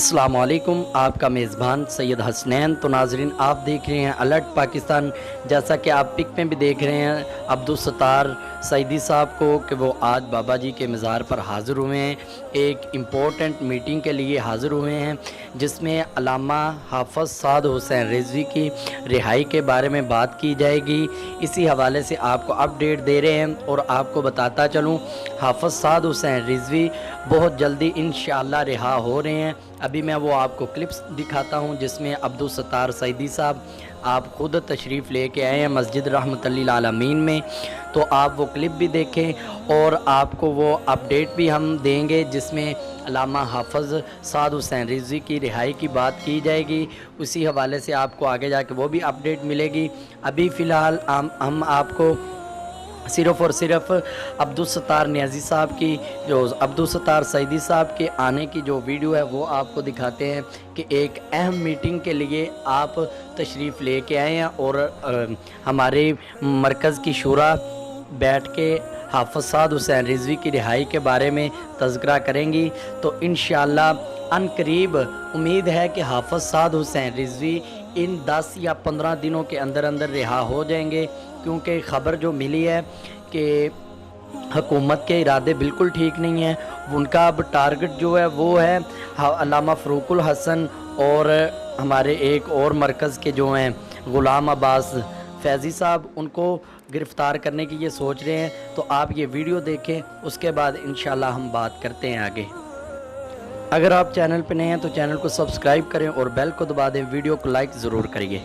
अस्सलाम वालेकुम, आपका मेज़बान सैयद हसनैन। तो नाज़रीन, आप देख रहे हैं अलर्ट पाकिस्तान। जैसा कि आप पिक में भी देख रहे हैं अब्दुल सत्तार सईदी साहब को कि वो आज बाबा जी के मज़ार पर हाज़िर हुए हैं, एक इम्पोर्टेंट मीटिंग के लिए हाज़िर हुए हैं, जिसमें अल्लामा हाफ़िज़ साद हुसैन रिज़वी की रिहाई के बारे में बात की जाएगी। इसी हवाले से आपको अपडेट दे रहे हैं और आपको बताता चलूँ, हाफ़िज़ साद हुसैन रिज़वी बहुत जल्दी इंशाअल्लाह रिहा हो रहे हैं। अभी मैं वो आपको क्लिप्स दिखाता हूं जिसमें अब्दुल सत्तार सईदी साहब आप ख़ुद तशरीफ़ लेके आए हैं मस्जिद रहमतुल्लिल आलमीन में। तो आप वो क्लिप भी देखें और आपको वो अपडेट भी हम देंगे जिसमें अल्लामा हाफ़िज़ साद हुसैन रिज़वी की रिहाई की बात की जाएगी। उसी हवाले से आपको आगे जाके वो भी अपडेट मिलेगी। अभी फ़िलहाल हम आपको सिर्फ़ और सिर्फ़ अब्दुल सत्तार नियाज़ी साहब की, जो अब्दुल सत्तार सईदी साहब के आने की जो वीडियो है वो आपको दिखाते हैं कि एक अहम मीटिंग के लिए आप तशरीफ़ लेके आए हैं और हमारे मरकज़ की शूरा बैठ के हाफ़िज़ साद हुसैन रिज़वी की रिहाई के बारे में तज़किरा करेंगी। तो इंशाअल्लाह अनकरीब उम्मीद है कि हाफ़िज़ साद हुसैन रिज़वी इन 10 या 15 दिनों के अंदर अंदर रिहा हो जाएंगे, क्योंकि ख़बर जो मिली है कि हुकूमत के इरादे बिल्कुल ठीक नहीं हैं। उनका अब टारगेट जो है वो है अल्लामा फ़रूकुल हसन और हमारे एक और मरकज़ के जो हैं ग़ुलाम अब्बास फैज़ी साहब, उनको गिरफ़्तार करने की ये सोच रहे हैं। तो आप ये वीडियो देखें, उसके बाद इंशाअल्लाह हम बात करते हैं आगे। अगर आप चैनल पर नए हैं तो चैनल को सब्सक्राइब करें और बेल को दबा दें। वीडियो को लाइक ज़रूर करिए।